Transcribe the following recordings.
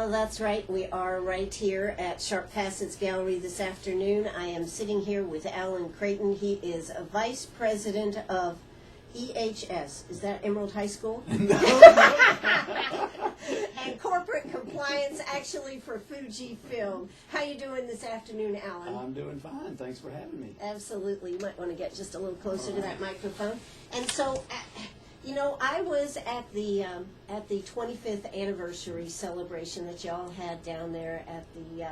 Well, that's right. We are right here at Sharp Facets Gallery this afternoon. I am sitting here with Alan Creighton. He is a vice president of EHS. Is that Emerald High School? And corporate compliance, actually, for FujiFilm. How you doing this afternoon, Alan? I'm doing fine. Thanks for having me. Absolutely. You might want to get just a little closer to that microphone. And so, you know, I was at the 25th anniversary celebration that y'all had down there at the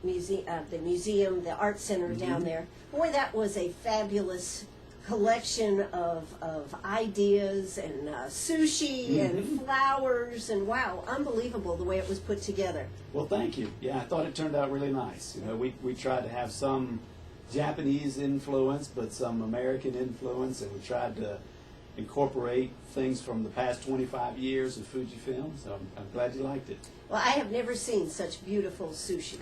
museum, the art center down there. Boy, that was a fabulous collection of ideas and sushi and flowers, and wow, unbelievable the way it was put together. Well, thank you. Yeah, I thought it turned out really nice. You know, we tried to have some Japanese influence, but some American influence, and we tried to incorporate things from the past 25 years of FujiFilm, so I'm glad you liked it. Well, I have never seen such beautiful sushi.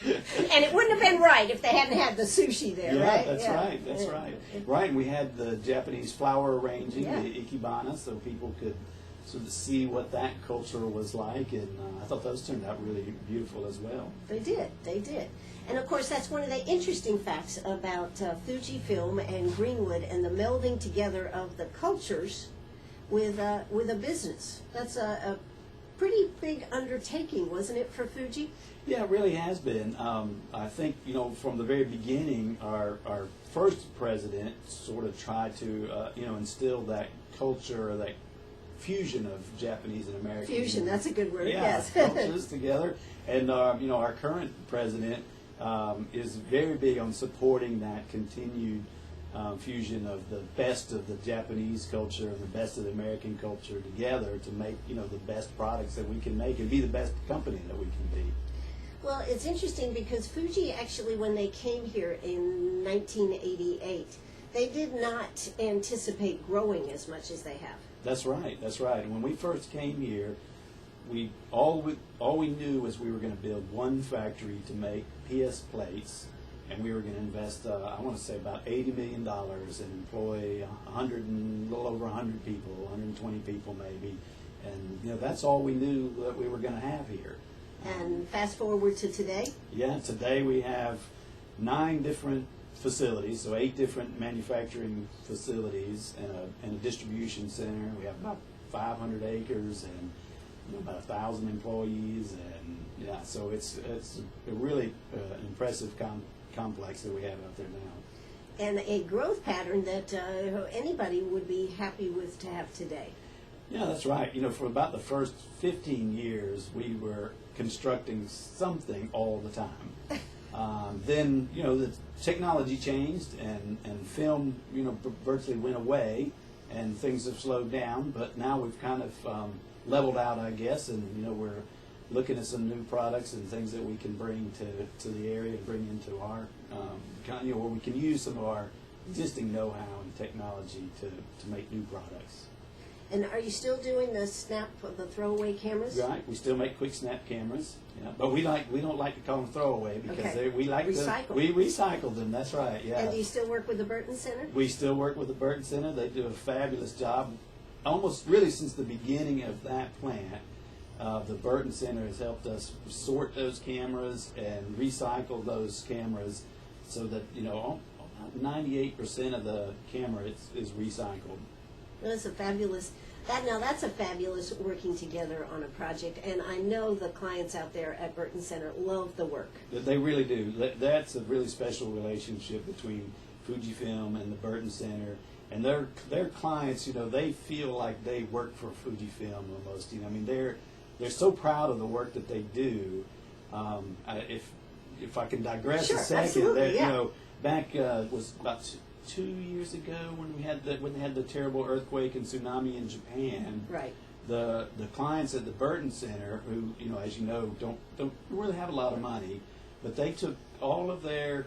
And it wouldn't have been right if they hadn't had the sushi there, right? That's right, that's right. Right, and we had the Japanese flower arranging, the ikebana, so people could sort of see what that culture was like, and I thought those turned out really beautiful as well. They did, they did. And of course, that's one of the interesting facts about FujiFilm and Greenwood and the melding together of the cultures with a business. That's a pretty big undertaking, wasn't it, for Fuji? Yeah, it really has been. I think, you know, from the very beginning, our first president sort of tried to, instill that culture, or that fusion of Japanese and American. Fusion, that's a good word, yes. Cultures together. And, our current president is very big on supporting that continued fusion of the best of the Japanese culture and the best of the American culture together to make, the best products that we can make and be the best company that we can be. Well, it's interesting because Fuji actually, when they came here in 1988, they did not anticipate growing as much as they have. That's right, that's right. And when we first came here, all we knew was we were going to build one factory to make PS plates, and we were going to invest, I want to say about $80 million and employ a little over 100 people, 120 people maybe. And, that's all we knew that we were going to have here. And fast forward to today? Yeah, today we have 9 different facilities, so 8 different manufacturing facilities and a distribution center. We have about 500 acres and about 1,000 employees, and so it's a really impressive complex that we have out there now. And a growth pattern that anybody would be happy with to have today. Yeah, that's right. For about the first 15 years, we were constructing something all the time. Then, the technology changed, and film, virtually went away, and things have slowed down. But now we've kind of leveled out, I guess, and we're looking at some new products and things that we can bring to the area, bring into our, where we can use some of our existing know-how and technology to make new products. And are you still doing the throwaway cameras? Right, we still make quick snap cameras, but we don't like to call them throwaway because we recycle them. That's right, yeah. And do you still work with the Burton Center? We still work with the Burton Center. They do a fabulous job, almost really since the beginning of that plant. The Burton Center has helped us sort those cameras and recycle those cameras, so that 98% of the camera is recycled. That's a fabulous. That's a fabulous working together on a project, and I know the clients out there at Burton Center love the work. They really do. That's a really special relationship between FujiFilm and the Burton Center, and their clients. They feel like they work for FujiFilm almost. They're so proud of the work that they do. If I can digress a second, back was about 2 years ago when they had the terrible earthquake and tsunami in Japan. Right. The clients at the Burton Center, who as you know don't really have a lot of money, but they took all of their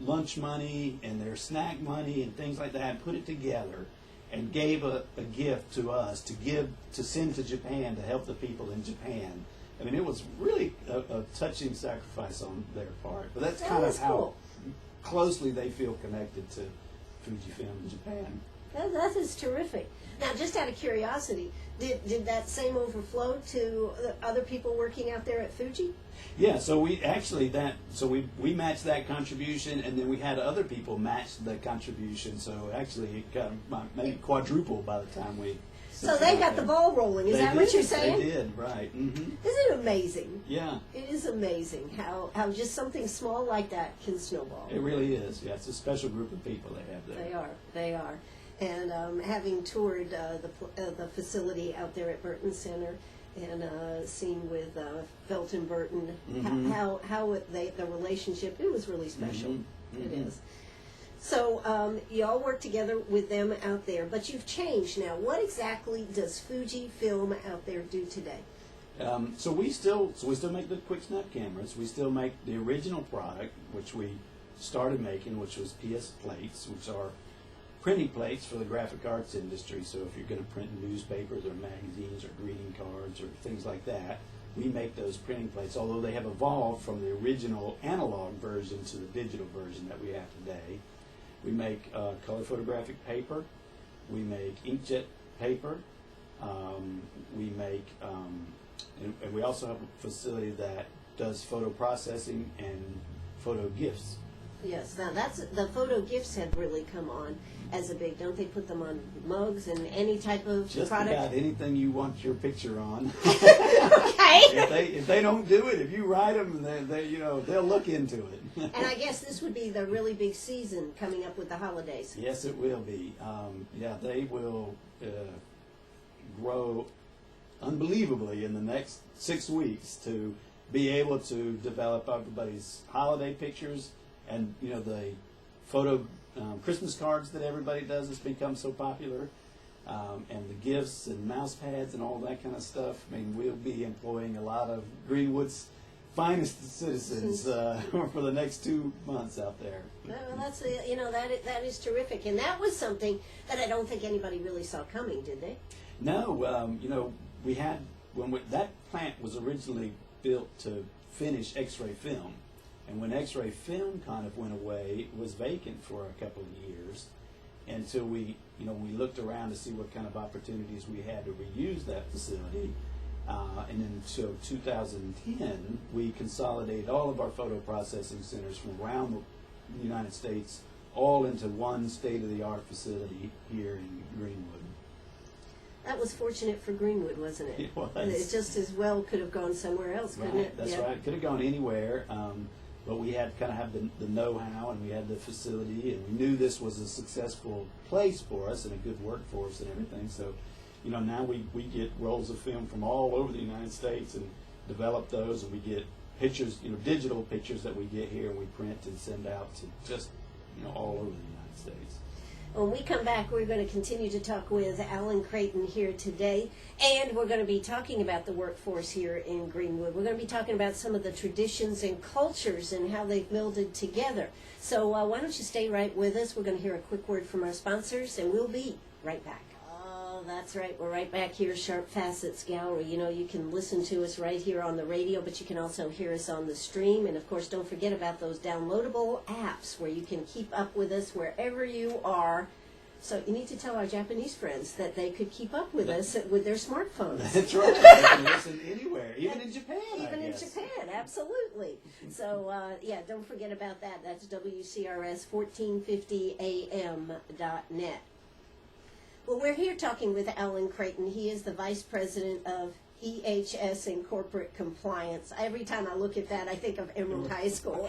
lunch money and their snack money and things like that and put it together and gave a gift to us to send to Japan to help the people in Japan. I mean, it was really a touching sacrifice on their part. But that's kind of how closely they feel connected to FujiFilm in Japan. That is terrific. Now, just out of curiosity, did that same overflow to other people working out there at Fuji? Yeah, so we actually we matched that contribution, and then we had other people match the contribution. So actually, it got maybe quadruple by the time we. So they got the ball rolling. Is that what you're saying? They did, right? Mm-hmm. Isn't it amazing? Yeah, it is amazing how just something small like that can snowball. It really is. Yeah, it's a special group of people they have there. They are. And having toured the facility out there at Burton Center and seen with Felton Burton, the relationship, it was really special. Mm-hmm. It is. So you all work together with them out there, but you've changed now. What exactly does FujiFilm out there do today? So we still make the quick snap cameras. We still make the original product, which we started making, which was PS plates, which are printing plates for the graphic arts industry. So if you're going to print newspapers or magazines or greeting cards or things like that, we make those printing plates, although they have evolved from the original analog version to the digital version that we have today. We make color photographic paper. We make inkjet paper. We make, and we also have a facility that does photo processing and photo gifts. Yes, now the photo gifts have really come on as a big, don't they put them on mugs and any type of just product? Just about anything you want your picture on. Okay. If they don't do it, if you write them, they'll look into it. And I guess this would be the really big season coming up with the holidays. Yes, it will be. They will grow unbelievably in the next 6 weeks to be able to develop everybody's holiday pictures and the photo Christmas cards that everybody does has become so popular, and the gifts and mouse pads and all that kind of stuff. I mean, we'll be employing a lot of Greenwood's finest citizens for the next 2 months out there. Well, that's that is terrific, and that was something that I don't think anybody really saw coming, did they? No, we had that plant was originally built to finish X-ray film. And when X-ray film kind of went away, it was vacant for a couple of years until we looked around to see what kind of opportunities we had to reuse that facility. And then until 2010, we consolidated all of our photo processing centers from around the United States all into one state-of-the-art facility here in Greenwood. That was fortunate for Greenwood, wasn't it? It was. It just as well could have gone somewhere else, couldn't it? That's right. It could have gone anywhere. But we had kind of have the know-how, and we had the facility, and we knew this was a successful place for us and a good workforce and everything. So, now we get rolls of film from all over the United States and develop those, and we get pictures, digital pictures that we get here and we print and send out to just, all over the United States. When we come back, we're going to continue to talk with Alan Creighton here today, and we're going to be talking about the workforce here in Greenwood. We're going to be talking about some of the traditions and cultures and how they've melded together. So why don't you stay right with us? We're going to hear a quick word from our sponsors, and we'll be right back. Oh, that's right. We're right back here, Sharp Facets Gallery. You can listen to us right here on the radio, but you can also hear us on the stream. And, of course, don't forget about those downloadable apps where you can keep up with us wherever you are. So you need to tell our Japanese friends that they could keep up with us with their smartphones. That's right. They can listen anywhere, even in Japan, Even in Japan, absolutely. So, don't forget about that. That's WCRS 1450am.net. Well, we're here talking with Alan Creighton. He is the Vice President of EHS and Corporate Compliance. Every time I look at that, I think of Emerald High School.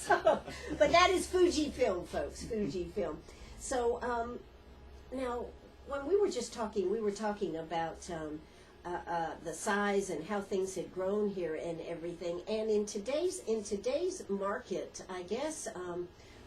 But that is FujiFilm, folks, FujiFilm. So now, when we were just talking, we were talking about the size and how things had grown here and everything. And in today's market, I guess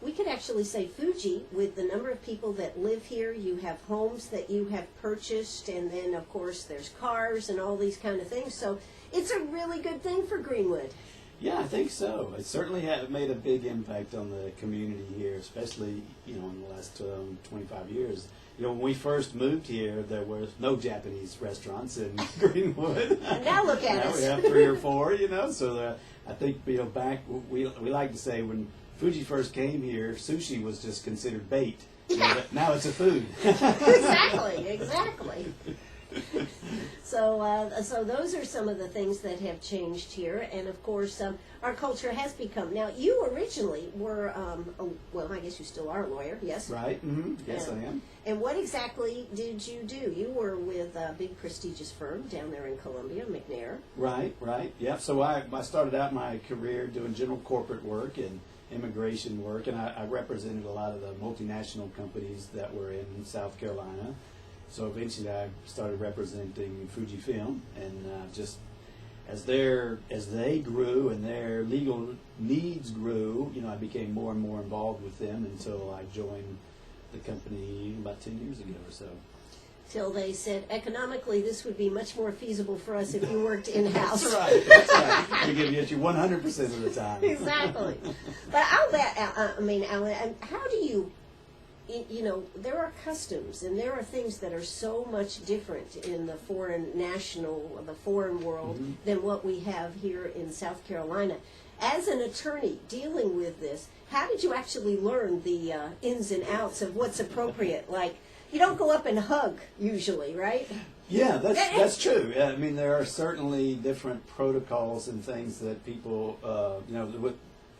we could actually say Fuji, with the number of people that live here, you have homes that you have purchased, and then, of course, there's cars and all these kind of things. So it's a really good thing for Greenwood. Yeah, I think so. It certainly made a big impact on the community here, especially, in the last 25 years. When we first moved here, there were no Japanese restaurants in Greenwood. And now look at us. We have 3 or 4, so I think, back, we like to say when Fuji first came here, sushi was just considered bait. Yeah. Now it's a food. Exactly. So those are some of the things that have changed here, and of course, our culture has become. Now, you originally were, well, I guess you still are a lawyer, yes? Right. Mm-hmm. Yes, I am. And what exactly did you do? You were with a big prestigious firm down there in Columbia, McNair. Right. Yeah. So I started out my career doing general corporate work and immigration work, and I represented a lot of the multinational companies that were in South Carolina. So eventually I started representing FujiFilm, and just as they grew and their legal needs grew, I became more and more involved with them until I joined the company about 10 years ago or so. Till they said, economically, this would be much more feasible for us if you worked in-house. That's right. We give you 100% of the time. Exactly. But I'll bet, Alan, how do you, there are customs and there are things that are so much different in the foreign world Mm-hmm. than what we have here in South Carolina. As an attorney dealing with this, how did you actually learn the ins and outs of what's appropriate? Like, you don't go up and hug usually, right? Yeah, that's true. Yeah, I mean, there are certainly different protocols and things that people,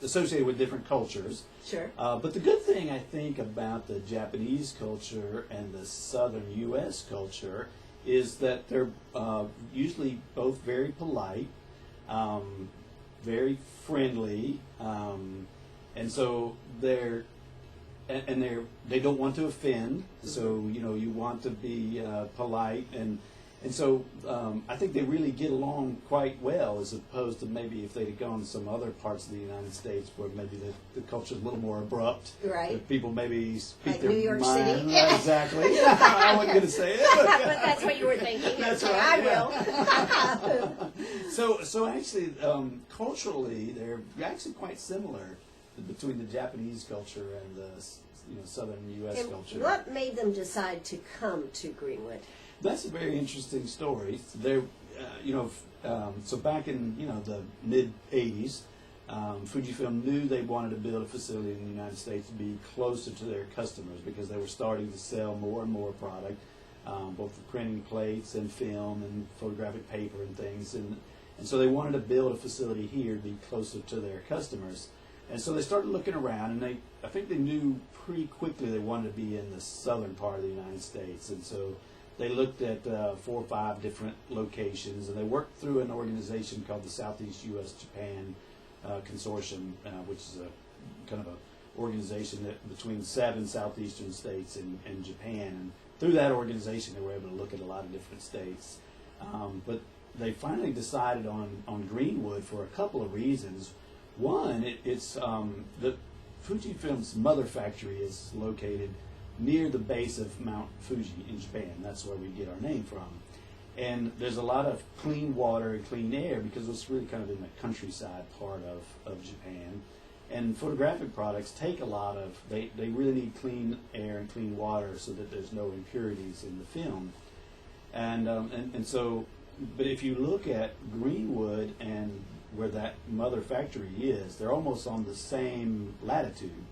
associated with different cultures. Sure. But the good thing, I think, about the Japanese culture and the southern U.S. culture is that they're usually both very polite, very friendly, and so they don't want to offend. So you want to be polite, and so I think they really get along quite well, as opposed to maybe if they'd gone to some other parts of the United States where maybe the culture's a little more abrupt. Right. That people maybe speak Like their New York mind. City. Right, exactly. I wasn't going to say it. But that's what you were thinking. That's Okay, right, I will. So actually, culturally, they're actually quite similar between the Japanese culture and the southern U.S. And culture. what made them decide to come to Greenwood? That's a very interesting story. There, so back in the mid '80s, Fujifilm knew they wanted to build a facility in the United States to be closer to their customers because they were starting to sell more and more product, both the printing plates and film and photographic paper and things, and so they wanted to build a facility here to be closer to their customers. And so they started looking around, and I think they knew pretty quickly they wanted to be in the southern part of the United States, and so they looked at 4 or 5 different locations, and they worked through an organization called the Southeast U.S. Japan Consortium, which is a kind of a organization that between 7 southeastern states and Japan. And through that organization, they were able to look at a lot of different states. But they finally decided on Greenwood for a couple of reasons. One, it's the Fujifilm's mother factory is located near the base of Mount Fuji in Japan. That's where we get our name from. And there's a lot of clean water and clean air because it's really kind of in the countryside part of Japan. And photographic products take a lot of, they really need clean air and clean water so that there's no impurities in the film. And so, but if you look at Greenwood and where that mother factory is, they're almost on the same latitude.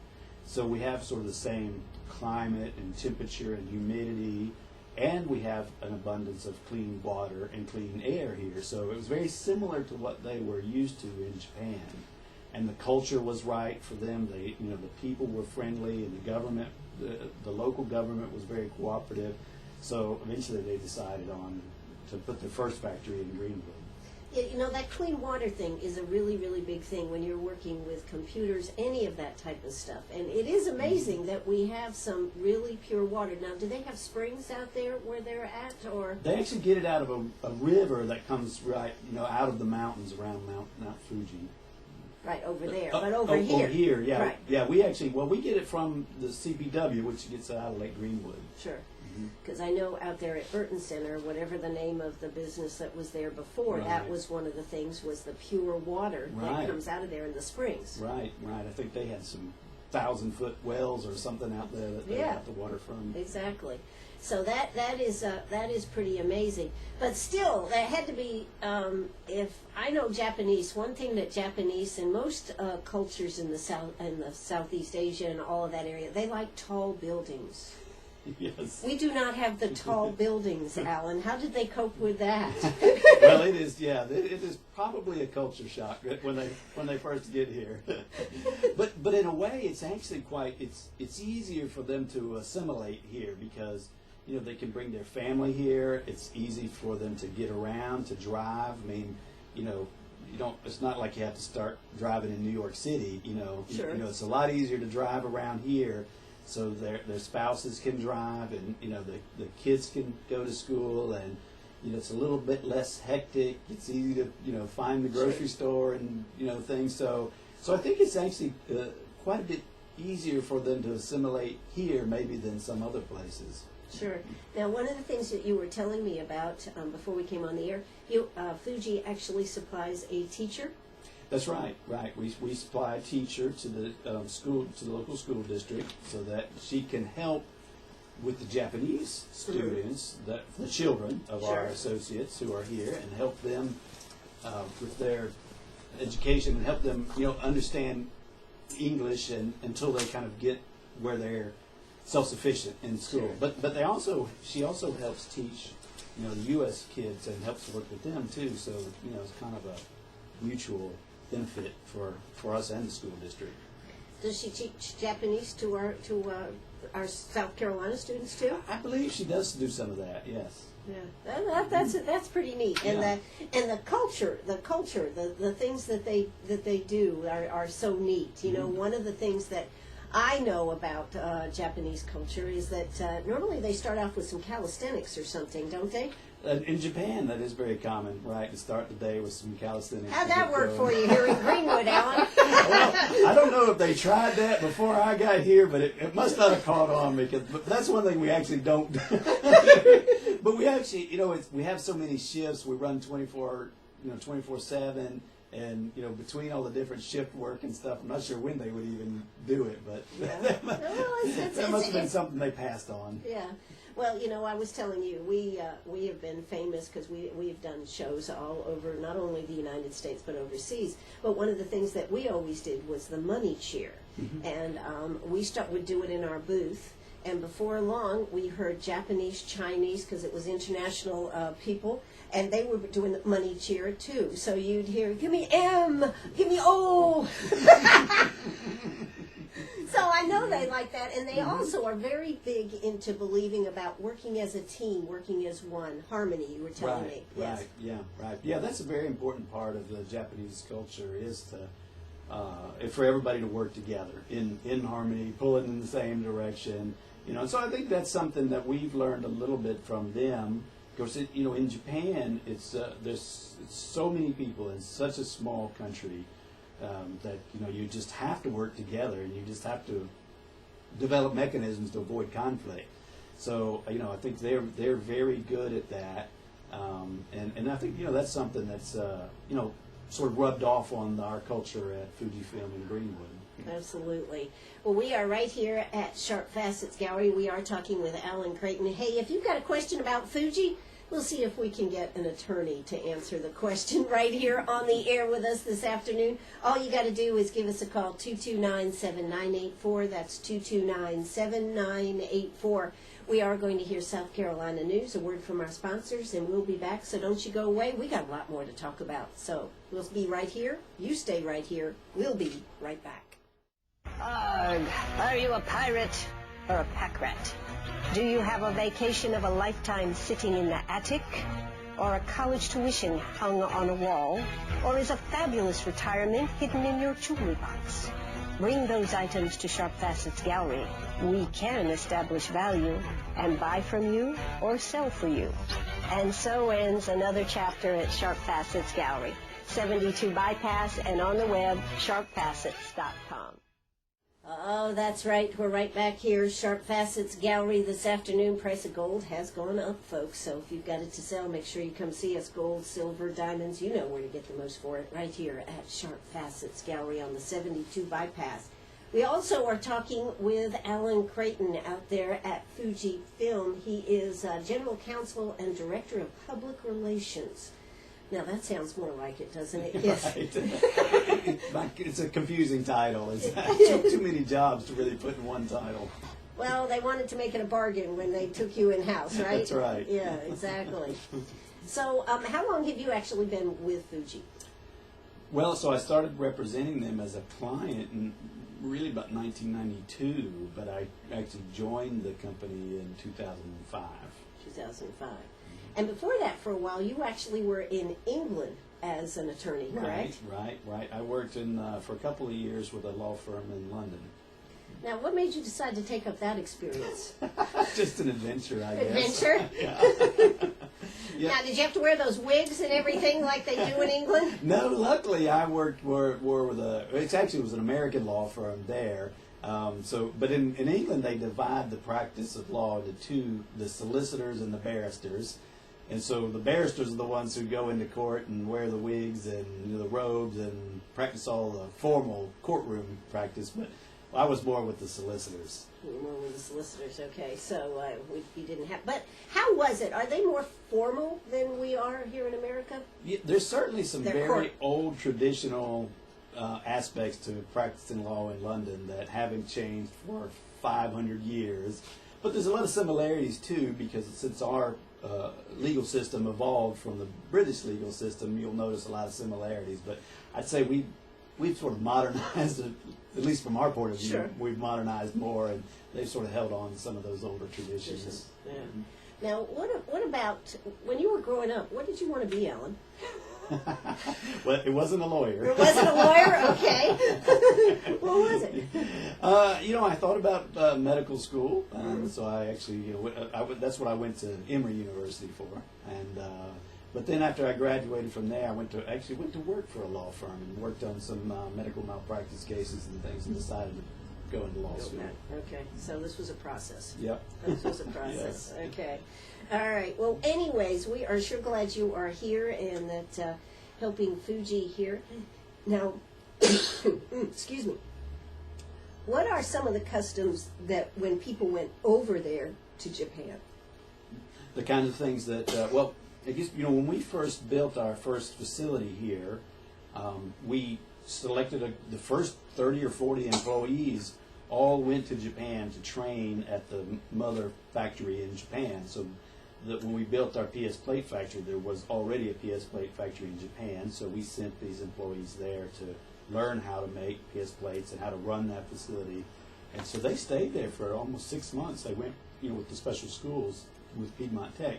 So we have sort of the same climate and temperature and humidity, and we have an abundance of clean water and clean air here. So it was very similar to what they were used to in Japan. And the culture was right for them. The people were friendly, and the government, the local government was very cooperative. So eventually they decided to put their first factory in Greenwood. That clean water thing is a really, really big thing when you're working with computers, any of that type of stuff. And it is amazing that we have some really pure water. Now, do they have springs out there where they're at, or? They actually get it out of a river that comes right, out of the mountains around Mount Fuji. Right, over there, but over here. Over here, yeah. Right. Yeah, we get it from the CPW, which gets out of Lake Greenwood. Sure. Because I know out there at Burton Center, whatever the name of the business that was there before, Right. that was one of the things, was the pure water Right. that comes out of there in the springs. Right. I think they had some 1,000-foot wells or something out there that they got the water from. Exactly. So that is pretty amazing. But still, that had to be. If I know Japanese, one thing that Japanese and most cultures in the Southeast Asia and all of that area, they like tall buildings. Yes. We do not have the tall buildings, Alan. How did they cope with that? Well, it is. Yeah, it is probably a culture shock when they first get here. but in a way, it's actually it's easier for them to assimilate here because they can bring their family here. It's easy for them to get around, to drive. I mean, you don't. It's not like you have to start driving in New York City. Sure. It's a lot easier to drive around here. So their spouses can drive, and the kids can go to school, and it's a little bit less hectic. It's easy to find the grocery store and things. So I think it's actually quite a bit easier for them to assimilate here maybe than some other places. Sure. Now, one of the things that you were telling me about before we came on the air, Fuji actually supplies a teacher. That's right. Right. We supply a teacher to the local school district, so that she can help with the Japanese students, the children of our associates who are here, and help them with their education and help them understand English until they kind of get where they're self-sufficient in school. Sure. But she also helps teach the U.S. kids and helps work with them too. So it's kind of a mutual benefit for us and the school district. Does she teach Japanese to our South Carolina students too? I believe she does do some of that. Yes. Yeah, that's pretty neat. And the culture, the things that they do are so neat. One of the things that I know about Japanese culture is that normally they start off with some calisthenics or something, don't they? In Japan, that is very common, right? To start the day with some calisthenics. How'd that work for you here in Greenwood, Alan? Well, I don't know if they tried that before I got here, but it must not have caught on because that's one thing we actually don't do. But we actually, we have so many shifts. We run 24/7. And between all the different shift work and stuff, I'm not sure when they would even do it, but that must have been something they passed on. Yeah. Well, I was telling you, we have been famous because we've done shows all over, not only the United States, but overseas. But one of the things that we always did was the money cheer. Mm-hmm. And we would do it in our booth. And before long, we heard Japanese, Chinese, because it was international people, and they were doing the money cheer too. So you'd hear, give me M, give me O. So I know they like that, and they also are very big into believing about working as a team, working as one, harmony, you were telling me. Yes. Right, yeah, right. Yeah, that's a very important part of the Japanese culture is to for everybody to work together in harmony, pulling in the same direction. And so I think that's something that we've learned a little bit from them. Of course, in Japan, there's so many people in such a small country that you just have to work together, and you just have to develop mechanisms to avoid conflict. So I think they're very good at that, and I think that's something that's sort of rubbed off on our culture at FujiFilm in Greenwood. Absolutely. Well, we are right here at Sharp Facets Gallery. We are talking with Alan Creighton. Hey, if you've got a question about Fuji, we'll see if we can get an attorney to answer the question right here on the air with us this afternoon. All you got to do is give us a call, 229-7984. That's 229-7984. We are going to hear South Carolina news, a word from our sponsors, and we'll be back, so don't you go away. We got a lot more to talk about. So we'll be right here. You stay right here. We'll be right back. Ugh, are you a pirate or a pack rat? Do you have a vacation of a lifetime sitting in the attic? Or a college tuition hung on a wall? Or is a fabulous retirement hidden in your jewelry box? Bring those items to Sharp Facets Gallery. We can establish value and buy from you or sell for you. And so ends another chapter at Sharp Facets Gallery, 72 Bypass, and on the web, sharpfacets.com. Oh, that's right. We're right back here, Sharp Facets Gallery this afternoon. Price of gold has gone up, folks. So if you've got it to sell, make sure you come see us. Gold, silver, diamonds, you know where to get the most for it. Right here at Sharp Facets Gallery on the 72 Bypass. We also are talking with Alan Creighton out there at FujiFilm. He is General Counsel and Director of Public Relations. Now that sounds more like it, doesn't it? Yes. Right. It's a confusing title. It's too many jobs to really put in one title. Well, they wanted to make it a bargain when they took you in-house, right? That's right. Yeah, exactly. So how long have you actually been with Fuji? Well, so I started representing them as a client in really about 1992, but I actually joined the company in 2005. 2005. And before that, for a while, you actually were in England as an attorney, correct? Right. I worked for a couple of years with a law firm in London. Now, what made you decide to take up that experience? Just an adventure, I guess. Adventure? Yeah. Now, did you have to wear those wigs and everything like they do in England? No, luckily I worked with it was an American law firm there. But in England they divide the practice of law into two, the solicitors and the barristers. And so the barristers are the ones who go into court and wear the wigs and the robes and practice all the formal courtroom practice. But I was more with the solicitors. You were more with the solicitors, okay. So you didn't have... But how was it? Are they more formal than we are here in America? Yeah, there's certainly some Their very court. old traditional aspects to practicing law in London that haven't changed for 500 years. But there's a lot of similarities, too, because since our legal system evolved from the British legal system, you'll notice a lot of similarities. But I'd say we've sort of modernized it, at least from our point of view. Sure. We've modernized more, and they've sort of held on to some of those older traditions. Yeah. Now, what about, when you were growing up, what did you want to be, Alan? Well, it wasn't a lawyer. It wasn't a lawyer? Okay. What was it? I thought about medical school, and so I actually, that's what I went to Emory University for. And but then after I graduated from there, I went to work for a law firm and worked on some medical malpractice cases and things, and decided to go into law school. Okay. So this was a process. Yep. This was a process. Yes. Okay. All right. Well, anyways, we are sure glad you are here and that helping Fuji here. Now, excuse me. What are some of the customs that when people went over there to Japan? The kinds of things that, I guess, when we first built our first facility here, we selected the first 30 or 40 employees all went to Japan to train at the mother factory in Japan. So that when we built our PS plate factory, there was already a PS plate factory in Japan. So we sent these employees there to learn how to make PS plates and how to run that facility. And so they stayed there for almost 6 months. They went, with the special schools with Piedmont Tech.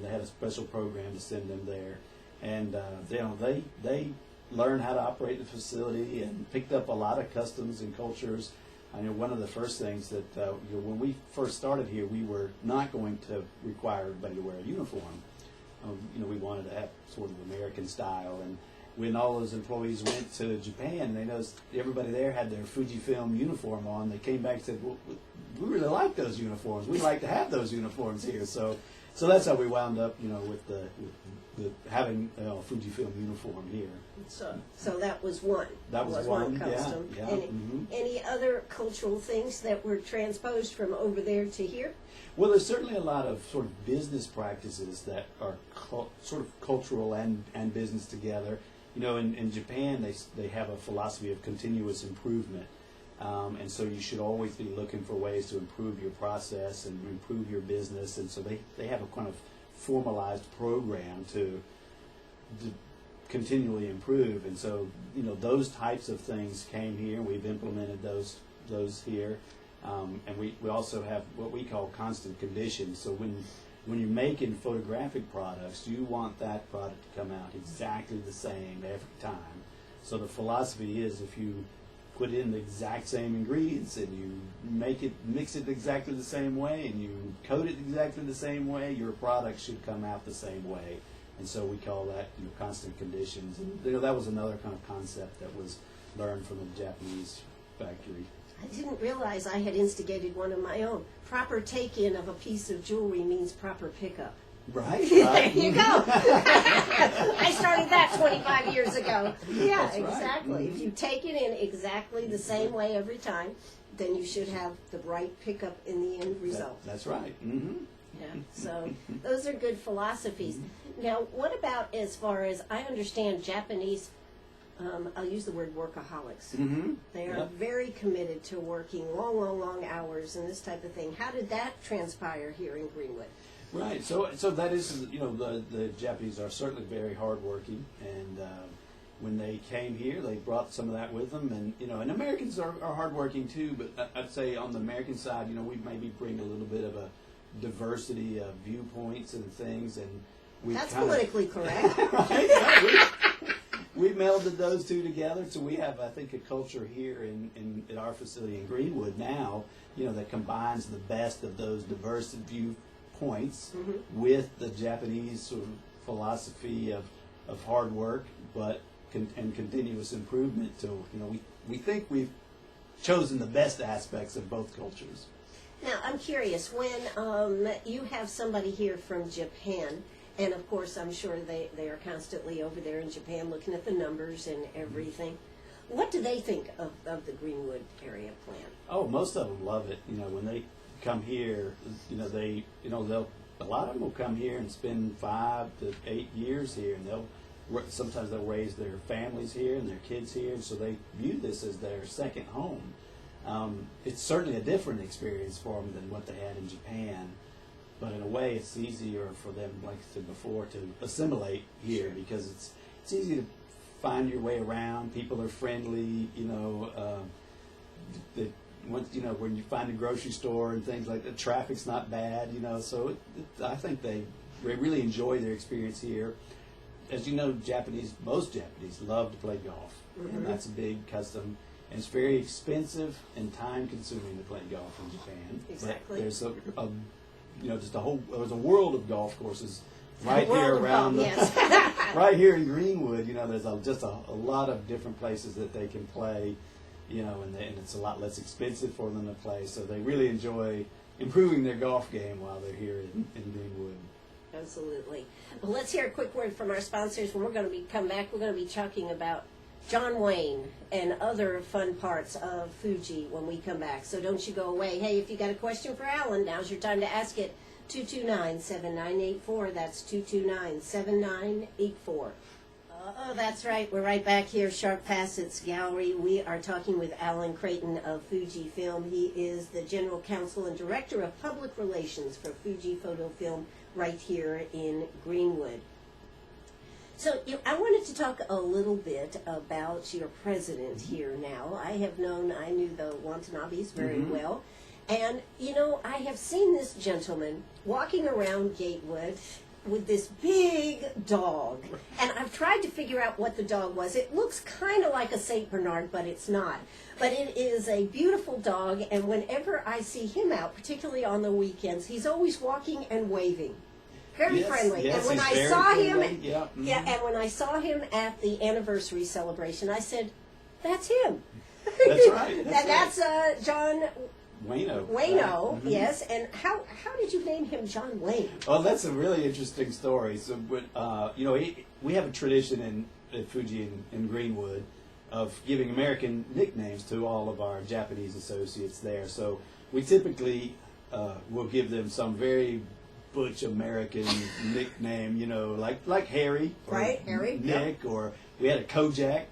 They had a special program to send them there. And they learned how to operate the facility and picked up a lot of customs and cultures. I know one of the first things that when we first started here, we were not going to require everybody to wear a uniform. We wanted to have sort of American style. And when all those employees went to Japan, they noticed everybody there had their FujiFilm uniform on. They came back and said, "Well, we really like those uniforms. We'd like to have those uniforms here." So that's how we wound up, with the having a FujiFilm uniform here. So that was one. That was one custom. Yeah. Any other cultural things that were transposed from over there to here? Well, there's certainly a lot of sort of business practices that are sort of cultural and business together. In Japan, they have a philosophy of continuous improvement. And so you should always be looking for ways to improve your process and improve your business. And so they have a kind of formalized program to continually improve. And so, those types of things came here. We've implemented those here. And we also have what we call constant conditions. So when you're making photographic products, you want that product to come out exactly the same every time. So the philosophy is if you put in the exact same ingredients and you mix it exactly the same way and you coat it exactly the same way, your product should come out the same way. And so we call that constant conditions. And that was another kind of concept that was learned from the Japanese factory. I didn't realize I had instigated one of my own. Proper take-in of a piece of jewelry means proper pickup. Right. There you go. I started that 25 years ago. Yeah, That's right. exactly. If you take it in exactly the same way every time, then you should have the right pickup in the end result. That's right. Mm-hmm. Yeah, so those are good philosophies. Now, what about as far as I understand Japanese, I'll use the word workaholics. Mm-hmm. They are Yep. very committed to working long hours and this type of thing. How did that transpire here in Greenwood? Right. So that is, the Japanese are certainly very hardworking, and when they came here, they brought some of that with them, and Americans are hardworking too. But I'd say on the American side, we maybe bring a little bit of a diversity of viewpoints and things, and we That's kinda, politically correct. right? Yeah, we melded those two together, so we have, I think, a culture here in our facility in Greenwood now, that combines the best of those diverse viewpoints with the Japanese sort of philosophy of hard work, and continuous improvement. So, we think we've chosen the best aspects of both cultures. Now, I'm curious, when you have somebody here from Japan, and of course I'm sure they are constantly over there in Japan looking at the numbers and everything, what do they think of the Greenwood area plan? Oh, most of them love it. When they come here, a lot of them will come here and spend 5 to 8 years here, and sometimes they'll raise their families here and their kids here, so they view this as their second home. It's certainly a different experience for them than what they had in Japan, but in a way it's easier for them, like I said before, to assimilate here because it's easy to find your way around. People are friendly, when you find a grocery store and things like that, traffic's not bad, so I think they really enjoy their experience here. As you know, most Japanese love to play golf, and that's a big custom. And it's very expensive and time-consuming to play golf in Japan. Exactly. But there's there's a world of golf courses right here around, right here in Greenwood. There's just a lot of different places that they can play. And it's a lot less expensive for them to play. So they really enjoy improving their golf game while they're here in Greenwood. Absolutely. Well, let's hear a quick word from our sponsors. When we're going to come back, we're going to be talking about John Wayne and other fun parts of Fuji when we come back. So don't you go away. Hey, if you got a question for Alan, now's your time to ask it. 229-7984. That's 229-7984. Oh, that's right. We're right back here, Sharp Facets Gallery. We are talking with Alan Creighton of FujiFilm. He is the General Counsel and Director of Public Relations for Fuji Photo Film right here in Greenwood. So I wanted to talk a little bit about your president here now. I knew the Watanabes very well. And, I have seen this gentleman walking around Gatewood with this big dog. And I've tried to figure out what the dog was. It looks kind of like a St. Bernard, but it's not. But it is a beautiful dog, and whenever I see him out, particularly on the weekends, he's always walking and waving. Very friendly. Yes, and when he's I saw friendly. him, Yeah, and when I saw him at the anniversary celebration, I said, "That's him." That's right. That's John Wayno. Wayno, yes. And how did you name him John Wayne? Well, that's a really interesting story. So, we have a tradition at Fuji in Greenwood of giving American nicknames to all of our Japanese associates there. So we typically will give them some very butch American nickname, like Harry, or Right, Harry, Nick, or we had a Kojak.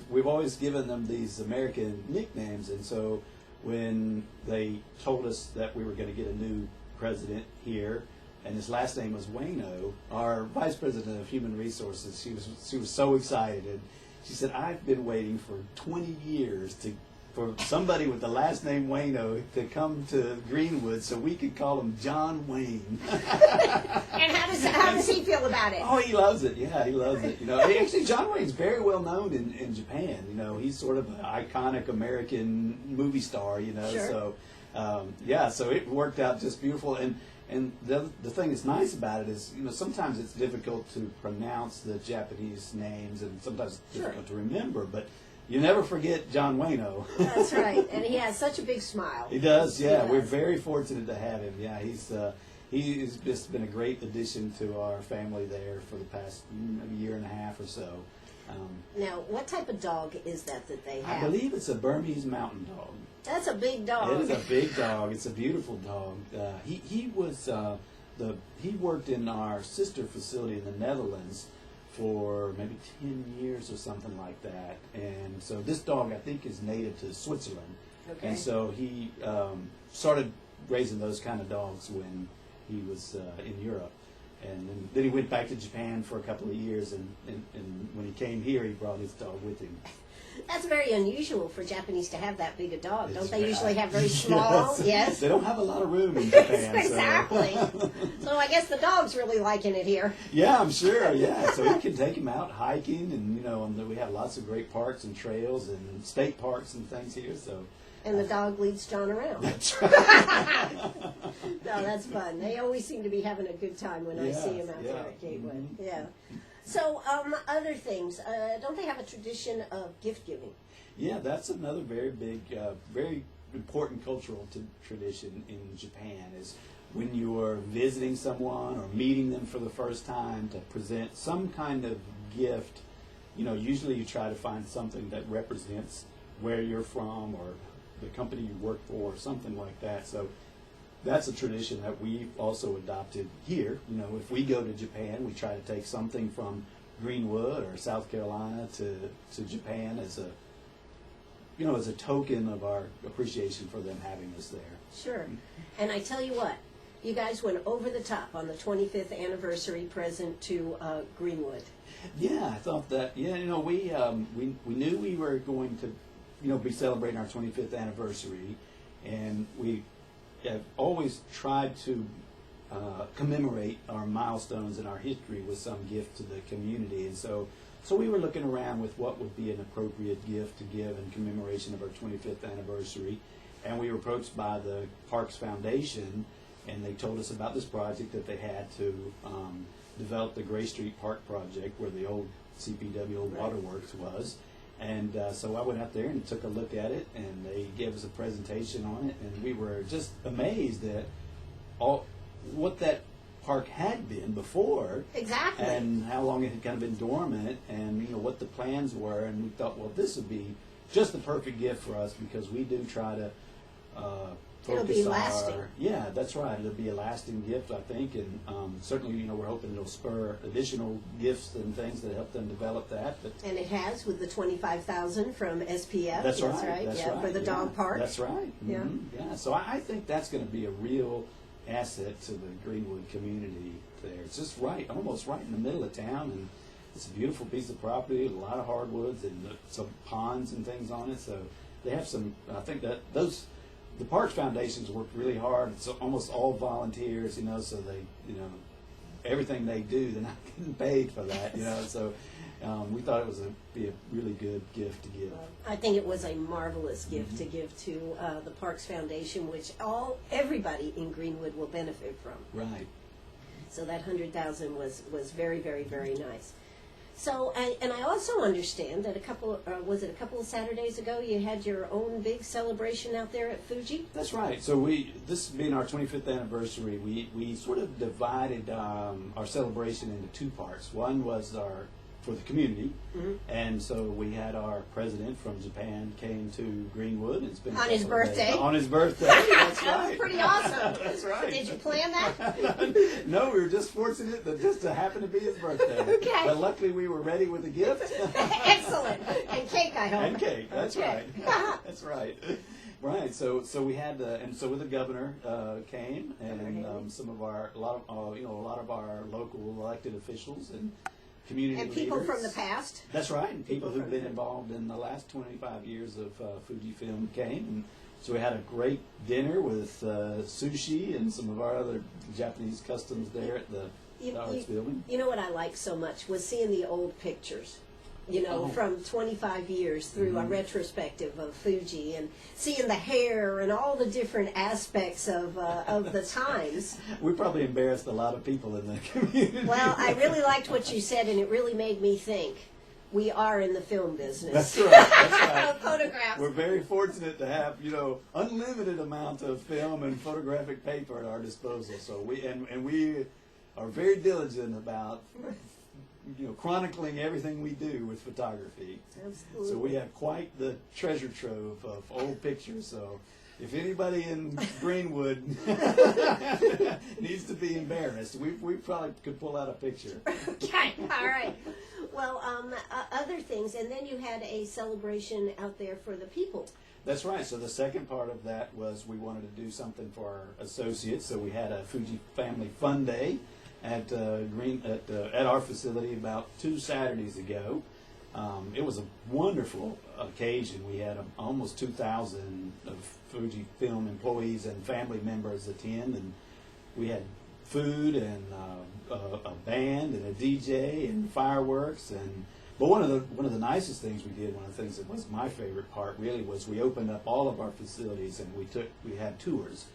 We've always given them these American nicknames, and so when they told us that we were going to get a new president here, and his last name was Wayno, our vice president of human resources, she was so excited, and she said, "I've been waiting for 20 years for somebody with the last name Wayno to come to Greenwood so we could call him John Wayne." And how does he feel about it? Oh, he loves it. Yeah, he loves it. Actually, John Wayne's very well known in Japan. He's sort of an iconic American movie star. Sure. So so it worked out just beautiful. And the thing that's nice about it is, sometimes it's difficult to pronounce the Japanese names, and sometimes it's difficult to remember, but you never forget John Wayno. That's right, and he has such a big smile. He does, yeah. He We're does. very fortunate to have him. Yeah, he's just been a great addition to our family there for the past maybe year and a half or so. Now, what type of dog is that they have? I believe it's a Burmese mountain dog. That's a big dog. It is a big dog. It's a beautiful dog. He worked in our sister facility in the Netherlands for maybe 10 years or something like that. And so this dog, I think, is native to Switzerland. Okay. And so he started raising those kind of dogs when he was in Europe. And then he went back to Japan for a couple of years, and when he came here, he brought his dog with him. That's very unusual for Japanese to have that big a dog. Don't they It's usually have very small? Yes. Yes. They don't have a lot of room in Japan. Exactly. So. So I guess the dog's really liking it here. Yeah, I'm sure. Yeah, so you can take him out hiking, and and we have lots of great parks and trails and state parks and things here. So. And the dog leads John around. That's right. No, that's fun. They always seem to be having a good time when I see them out there at Gateway. Mm-hmm. Yeah. So, other things. Don't they have a tradition of gift giving? Yeah, that's another very big, very important cultural tradition in Japan is when you are visiting someone or meeting them for the first time to present some kind of gift. Usually you try to find something that represents where you're from or the company you work for or something like that. So that's a tradition that we've also adopted here. If we go to Japan, we try to take something from Greenwood or South Carolina to Japan as a token of our appreciation for them having us there. Sure. And I tell you what, you guys went over the top on the 25th anniversary present to Greenwood. Yeah, I thought that. Yeah, we knew we were going to be celebrating our 25th anniversary, and we have always tried to commemorate our milestones in our history with some gift to the community. And so we were looking around with what would be an appropriate gift to give in commemoration of our 25th anniversary, and we were approached by the Parks Foundation, and they told us about this project that they had to develop the Gray Street Park project where the old CPW, old Waterworks was. And so I went out there and took a look at it, and they gave us a presentation on it, and we were just amazed at what that park had been before. Exactly. And how long it had kind of been dormant, and what the plans were. And we thought, well, this would be just the perfect gift for us because we do try to focus It'll be lasting. Yeah, that's right. It'll be a lasting gift, I think, and certainly, we're hoping it'll spur additional gifts and things that help them develop that. But And it has with the $25,000 from SPF. that's right. That's yeah, right. for the yeah, dog park. That's right. Yeah. Yeah. So I think that's going to be a real asset to the Greenwood community there. It's just almost right in the middle of town, and it's a beautiful piece of property, a lot of hardwoods and some ponds and things on it. So they have some. I think that the Parks Foundation's worked really hard. It's almost all volunteers, so they, everything they do, they're not getting paid for that, So we thought it was be a really good gift to give. I think it was a marvelous gift to give to the Parks Foundation, which everybody in Greenwood will benefit from. Right. So that $100,000 was very, very, very nice. So, and I also understand that a couple of Saturdays ago you had your own big celebration out there at Fuji? That's right. So this being our 25th anniversary, we sort of divided our celebration into two parts. One was for the community, and so we had our president from Japan came to Greenwood and spent On his birthday? On his birthday, that's That right. was pretty awesome. That's right. Did you plan that? No, we were just fortunate that just to happen to be his birthday. Okay. But luckily we were ready with a gift. Excellent. And cake, I hope. And cake, that's Okay. right. That's right. Right. So we had and so the governor came, and a lot of our local elected officials and community And people leaders. from the past. That's right. And people who've from been the- involved in the last 25 years of FujiFilm came, and so we had a great dinner with sushi and some of our other Japanese customs there at the Arts Building. You know what I liked so much was seeing the old pictures. Oh. From 25 years through a retrospective of Fuji, and seeing the hair and all the different aspects of the times. We probably embarrassed a lot of people in the community. Well, I really liked what you said, and it really made me think. we are in the film business. That's right. That's right. Photographs. We're very fortunate to have, unlimited amount of film and photographic paper at our disposal. So we are very diligent about, chronicling everything we do with photography. Absolutely. So we have quite the treasure trove of old pictures. So if anybody in Greenwood needs to be embarrassed, we probably could pull out a picture. Okay, all right. Well, other things, and then you had a celebration out there for the people. That's right. So the second part of that was we wanted to do something for our associates. So we had a Fuji Family Fun Day at our facility about 2 Saturdays ago. It was a wonderful occasion. We had almost 2,000 of FujiFilm employees and family members attend, and we had food and a band and a DJ and fireworks. But one of the nicest things we did, one of the things that was my favorite part really, was we opened up all of our facilities and we had tours,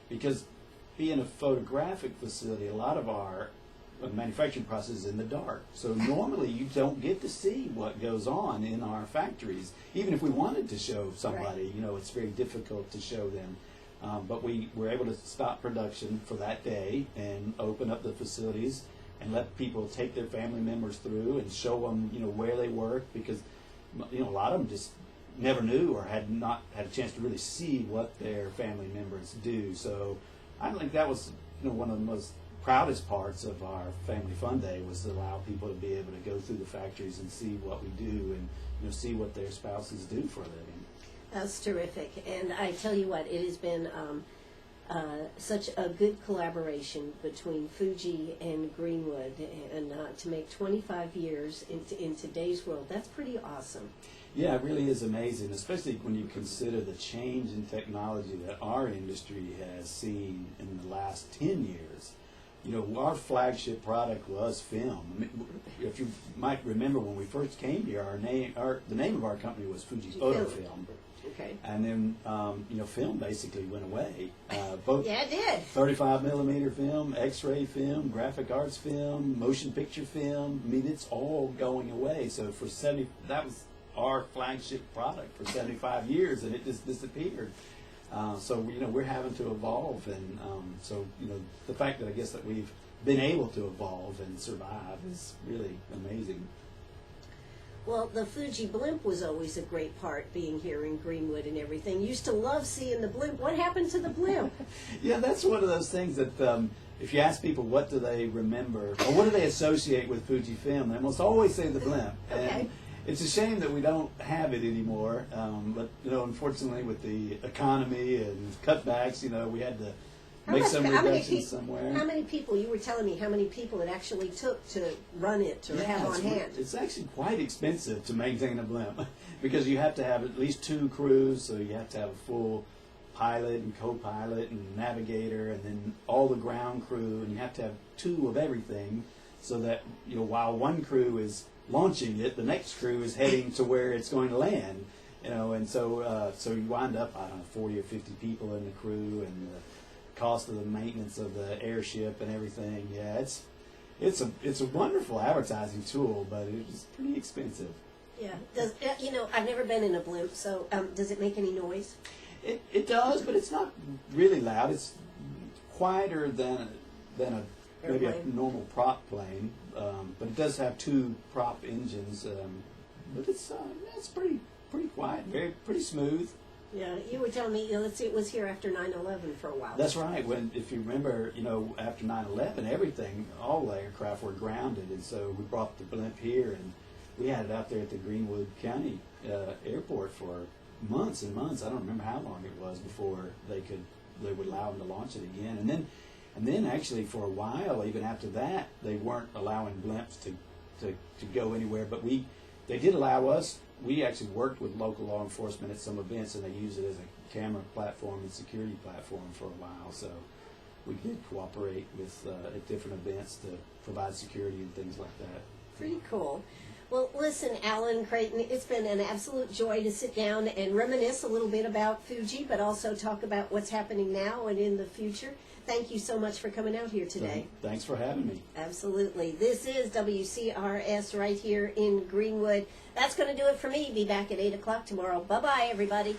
because being a photographic facility, a lot of our manufacturing process is in the dark. So normally you don't get to see what goes on in our factories. Even if we wanted to show somebody, it's very difficult to show them. But we were able to stop production for that day and open up the facilities and let people take their family members through and show them, where they work, because, a lot of them just never knew or had not had a chance to really see what their family members do. So I think that was, one of the most proudest parts of our Family Fun Day, was to allow people to be able to go through the factories and see what we do and, see what their spouses do for a living. That's terrific. And I tell you what, it has been such a good collaboration between Fuji and Greenwood, and to make 25 years in today's world, that's pretty awesome. Yeah, it really is amazing, especially when you consider the change in technology that our industry has seen in the last 10 years. Our flagship product was film. If you might remember, when we first came here, the name of our company was FujiFilm. Okay. And then, film basically went away. Both Yeah, it did. 35 millimeter film, X-ray film, graphic arts film, motion picture film. I mean, it's all going away. So that was our flagship product for 75 years, and it just disappeared. So we're having to evolve, and so the fact that I guess that we've been able to evolve and survive is really amazing. Well, the Fuji blimp was always a great part, being here in Greenwood and everything. Used to love seeing the blimp. What happened to the blimp? Yeah, that's one of those things that if you ask people what do they remember or what do they associate with FujiFilm, they almost always say the blimp. Okay. And it's a shame that we don't have it anymore. But unfortunately, with the economy and cutbacks, we had to make some reductions somewhere. How many people, you were telling me how many people it actually took to run it or have on hand? It's actually quite expensive to maintain a blimp because you have to have at least 2 crews, so you have to have a full pilot and co-pilot and navigator, and then all the ground crew, and you have to have 2 of everything, so that while one crew is launching it, the next crew is heading to where it's going to land. And so you wind up, 40 or 50 people in the crew, and the cost of the maintenance of the airship and everything. Yeah, it's a wonderful advertising tool, but it's pretty expensive. Yeah. I've never been in a blimp, so does it make any noise? It does, but it's not really loud. It's quieter than maybe a normal prop plane, but it does have 2 prop engines. But it's pretty quiet, pretty smooth. Yeah, you were telling me, it was here after 9/11 for a while. That's right. If you remember, after 9/11, everything, all the aircraft were grounded, and so we brought the blimp here, and we had it out there at the Greenwood County Airport for months and months. I don't remember how long it was before they would allow them to launch it again, and then actually for a while, even after that, they weren't allowing blimps to go anywhere. But they did allow us. We actually worked with local law enforcement at some events, and they used it as a camera platform and security platform for a while. So we did cooperate with at different events to provide security and things like that. Pretty cool. Well, listen, Alan, Creighton, it's been an absolute joy to sit down and reminisce a little bit about Fuji, but also talk about what's happening now and in the future. Thank you so much for coming out here today. Thanks for having me. Absolutely. This is WCRS right here in Greenwood. That's going to do it for me. Be back at 8 o'clock tomorrow. Bye-bye, everybody.